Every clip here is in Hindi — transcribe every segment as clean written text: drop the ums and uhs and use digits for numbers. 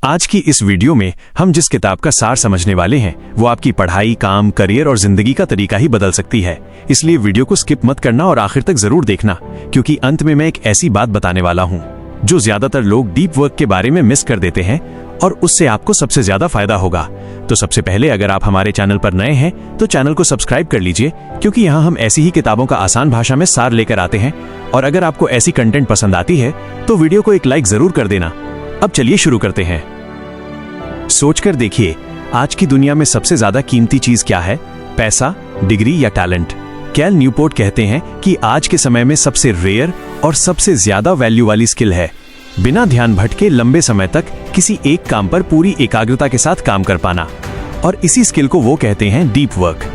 आज की इस वीडियो में हम जिस किताब का सार समझने वाले हैं वो आपकी पढ़ाई, काम, करियर और जिंदगी का तरीका ही बदल सकती है। इसलिए वीडियो को स्किप मत करना और आखिर तक जरूर देखना, क्योंकि अंत में मैं एक ऐसी बात बताने वाला हूँ जो ज्यादातर लोग डीप वर्क के बारे में मिस कर देते हैं और उससे आपको सबसे ज्यादा फायदा होगा। तो सबसे पहले अगर आप हमारे चैनल पर नए हैं तो चैनल को सब्सक्राइब कर लीजिए, क्योंकि यहाँ हम ऐसी ही किताबों का आसान भाषा में सार लेकर आते हैं। और अगर आपको ऐसी कंटेंट पसंद आती है तो वीडियो को एक लाइक जरूर कर देना। अब चलिए शुरू करते हैं। सोचकर देखिए, आज की दुनिया में सबसे ज्यादा कीमती चीज क्या है? पैसा, डिग्री या टैलेंट? कैल न्यूपोर्ट कहते हैं कि आज के समय में सबसे रेयर और सबसे ज्यादा वैल्यू वाली स्किल है बिना ध्यान भटके लंबे समय तक किसी एक काम पर पूरी एकाग्रता के साथ काम कर पाना। और इसी स्किल को वो कहते हैं डीप वर्क।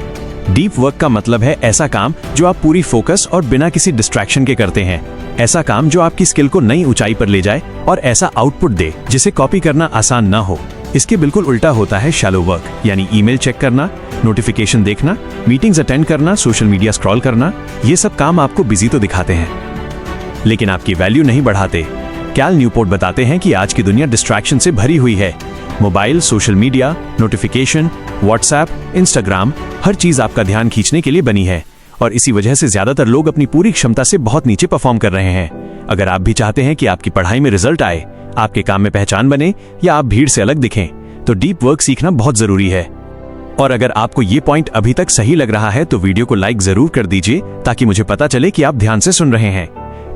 डीप वर्क का मतलब है ऐसा काम जो आप पूरी फोकस और बिना किसी डिस्ट्रैक्शन के करते हैं, ऐसा काम जो आपकी स्किल को नई ऊंचाई पर ले जाए और ऐसा आउटपुट दे जिसे कॉपी करना आसान ना हो। इसके बिल्कुल उल्टा होता है शैलो वर्क, यानी ईमेल चेक करना, नोटिफिकेशन देखना, मीटिंग्स अटेंड करना, सोशल मीडिया स्क्रॉल करना। ये सब काम आपको बिजी तो दिखाते हैं लेकिन आपकी वैल्यू नहीं बढ़ाते। कैल न्यूपोर्ट बताते हैं कि आज की दुनिया डिस्ट्रैक्शन से भरी हुई है। Mobile, social media, notification, WhatsApp, Instagram, हर चीज आपका ध्यान खींचने के लिए बनी है और इसी वजह से ज्यादातर लोग अपनी पूरी क्षमता से बहुत नीचे परफॉर्म कर रहे हैं। अगर आप भी चाहते हैं कि आपकी पढ़ाई में रिजल्ट आए, आपके काम में पहचान बने या आप भीड़ से अलग दिखें, तो डीप वर्क सीखना बहुत जरूरी है। और अगर आपको ये पॉइंट अभी तक सही लग रहा है तो वीडियो को लाइक जरूर कर दीजिए, ताकि मुझे पता चले कि आप ध्यान से सुन रहे हैं।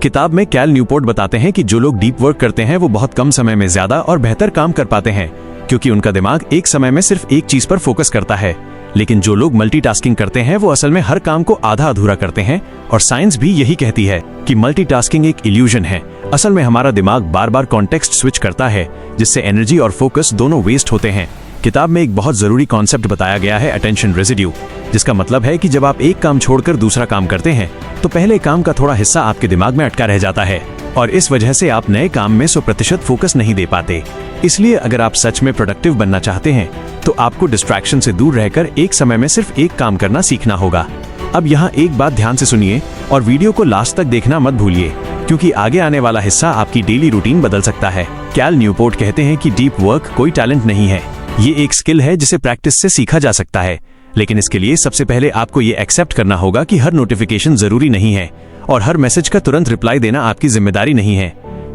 किताब में कैल न्यूपोर्ट बताते हैं कि जो लोग डीप वर्क करते हैं वो बहुत कम समय में ज्यादा और बेहतर काम कर पाते हैं, क्योंकि उनका दिमाग एक समय में सिर्फ एक चीज पर फोकस करता है। लेकिन जो लोग मल्टीटास्किंग करते हैं वो असल में हर काम को आधा अधूरा करते हैं। और साइंस भी यही कहती है कि मल्टीटास्किंग एक इल्यूजन है। असल में हमारा दिमाग बार बार कॉन्टेक्स्ट स्विच करता है, जिससे एनर्जी और फोकस दोनों वेस्ट होते हैं। किताब में एक बहुत जरूरी कॉन्सेप्ट बताया गया है, अटेंशन रेजिड्यू, जिसका मतलब है कि जब आप एक काम छोड़कर दूसरा काम करते हैं तो पहले काम का थोड़ा हिस्सा आपके दिमाग में अटका रह जाता है और इस वजह से आप नए काम में 100% फोकस नहीं दे पाते। इसलिए अगर आप सच में प्रोडक्टिव बनना चाहते हैं तो आपको डिस्ट्रैक्शन से दूर रहकर एक समय में सिर्फ एक काम करना सीखना होगा। अब यहाँ एक बात ध्यान से सुनिए और वीडियो को लास्ट तक देखना मत भूलिए, क्योंकि आगे आने वाला हिस्सा आपकी डेली रूटीन बदल सकता है। कैल न्यूपोर्ट कहते हैं कि डीप वर्क कोई टैलेंट नहीं है, ये एक स्किल है जिसे प्रैक्टिस से सीखा जा सकता है। लेकिन इसके लिए सबसे पहले आपको ये एक्सेप्ट करना होगा कि हर नोटिफिकेशन जरूरी नहीं है और हर मैसेज का तुरंत रिप्लाई देना आपकी जिम्मेदारी नहीं है।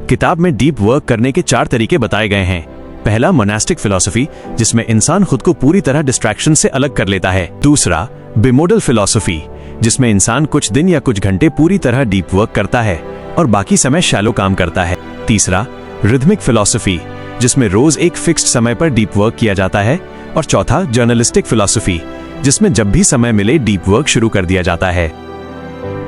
किताब में डीप वर्क करने के 4 तरीके बताए गए हैं। पहला, मोनास्टिक फिलॉसफी, जिसमें इंसान खुद को पूरी तरह डिस्ट्रैक्शन से अलग कर लेता है। दूसरा, बिमोडल फिलॉसफी, जिसमें इंसान कुछ दिन या कुछ घंटे पूरी तरह डीप वर्क करता है और बाकी समय शैलो काम करता है। तीसरा, रिथमिक फिलॉसफी, जिसमें रोज एक फिक्स्ड समय पर डीप वर्क किया जाता है। और चौथा, जर्नलिस्टिक फिलॉसफी, जिसमें जब भी समय मिले डीप वर्क शुरू कर दिया जाता है।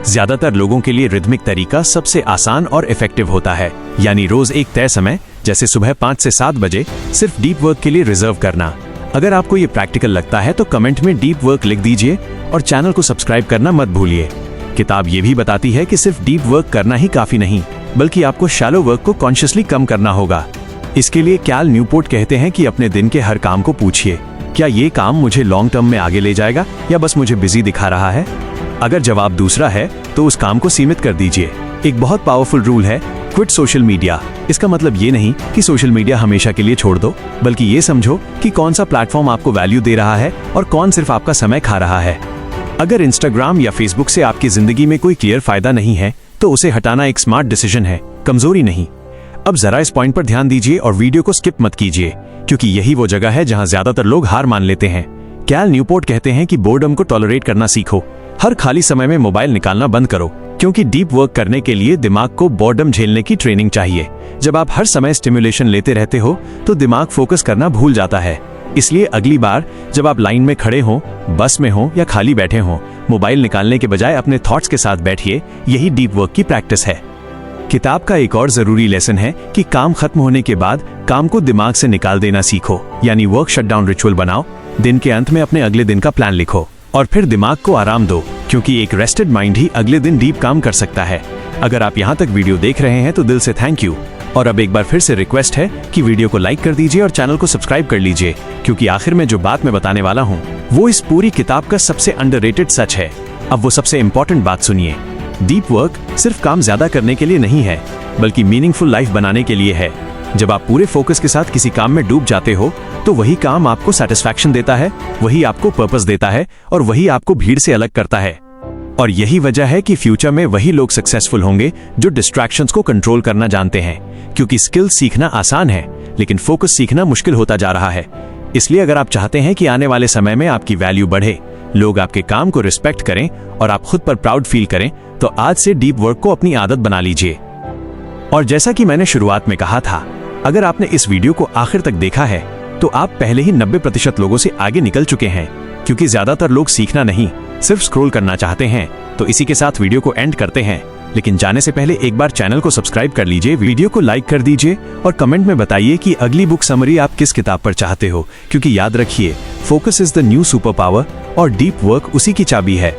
ज्यादातर लोगों के लिए रिथमिक तरीका सबसे आसान और इफेक्टिव होता है, यानी रोज एक तय समय जैसे सुबह 5 से 7 बजे सिर्फ डीप वर्क के लिए रिजर्व करना। अगर आपको ये प्रैक्टिकल लगता है तो कमेंट में डीप वर्क लिख दीजिए और चैनल को सब्सक्राइब करना मत भूलिए। किताब ये भी बताती है कि सिर्फ डीप वर्क करना ही काफी नहीं, बल्कि आपको शैलो वर्क को कॉन्शियसली कम करना होगा। इसके लिए कैल न्यूपोर्ट कहते हैं कि अपने दिन के हर काम को पूछिए, क्या ये काम मुझे लॉन्ग टर्म में आगे ले जाएगा या बस मुझे बिजी दिखा रहा है? अगर जवाब दूसरा है तो उस काम को सीमित कर दीजिए। एक बहुत पावरफुल रूल है, क्विट सोशल मीडिया। इसका मतलब ये नहीं कि सोशल मीडिया हमेशा के लिए छोड़ दो, बल्कि ये समझो कि कौन सा प्लेटफॉर्म आपको वैल्यू दे रहा है और कौन सिर्फ आपका समय खा रहा है। अगर इंस्टाग्राम या फेसबुक से आपकी जिंदगी में कोई क्लियर फायदा नहीं है तो उसे हटाना एक स्मार्ट डिसीजन है, कमजोरी नहीं। अब जरा इस पॉइंट पर ध्यान दीजिए और वीडियो को स्किप मत कीजिए, क्योंकि यही वो जगह है जहां ज्यादातर लोग हार मान लेते हैं। कैल न्यूपोर्ट कहते हैं कि बोर्डम को टॉलरेट करना सीखो। हर खाली समय में मोबाइल निकालना बंद करो, क्योंकि डीप वर्क करने के लिए दिमाग को बोर्डम झेलने की ट्रेनिंग चाहिए। जब आप हर समय स्टिमुलेशन लेते रहते हो तो दिमाग फोकस करना भूल जाता है। इसलिए अगली बार जब आप लाइन में खड़े हो, बस में हो या खाली बैठे हो, मोबाइल निकालने के बजाय अपने थॉट्स के साथ बैठिए। यही डीप वर्क की प्रैक्टिस है। किताब का एक और जरूरी लेसन है कि काम खत्म होने के बाद काम को दिमाग से निकाल देना सीखो, यानी वर्क शटडाउन रिचुअल बनाओ। दिन के अंत में अपने अगले दिन का प्लान लिखो और फिर दिमाग को आराम दो, क्योंकि एक रेस्टेड माइंड ही अगले दिन डीप काम कर सकता है। अगर आप यहाँ तक वीडियो देख रहे हैं तो दिल से थैंक यू। और अब एक बार फिर से रिक्वेस्ट है कि वीडियो को लाइक कर दीजिए और चैनल को सब्सक्राइब कर लीजिए, क्योंकि आखिर में जो बात मैं बताने वाला हूँ वो इस पूरी किताब का सबसे अंडररेटेड सच है। अब वो सबसे इंपॉर्टेंट बात सुनिए। डीप वर्क सिर्फ काम ज्यादा करने के लिए नहीं है, बल्कि मीनिंगफुल लाइफ बनाने के लिए है। जब आप पूरे फोकस के साथ किसी काम में डूब जाते हो तो वही काम आपको सेटिस्फैक्शन देता है, वही आपको पर्पस देता है और वही आपको भीड़ से अलग करता है। और यही वजह है कि फ्यूचर में वही लोग सक्सेसफुल होंगे जो डिस्ट्रैक्शंस को कंट्रोल करना जानते हैं, क्योंकि स्किल सीखना आसान है लेकिन फोकस सीखना मुश्किल होता जा रहा है। इसलिए अगर आप चाहते हैं कि आने वाले समय में आपकी वैल्यू बढ़े, लोग आपके काम को रिस्पेक्ट करें और आप खुद पर प्राउड फील करें, तो आज से डीप वर्क को अपनी आदत बना लीजिए। और जैसा कि मैंने शुरुआत में कहा था, अगर आपने इस वीडियो को आखिर तक देखा है तो आप पहले ही 90% लोगों से आगे निकल चुके हैं, क्योंकि ज्यादातर लोग सीखना नहीं सिर्फ स्क्रॉल करना चाहते हैं। तो इसी के साथ वीडियो को एंड करते हैं, लेकिन जाने से पहले एक बार चैनल को सब्सक्राइब कर लीजिए, वीडियो को लाइक कर दीजिए और कमेंट में बताइए कि अगली बुक समरी आप किस किताब पर चाहते हो, क्योंकि याद रखिए focus is the new super power और डीप वर्क उसी की चाबी है।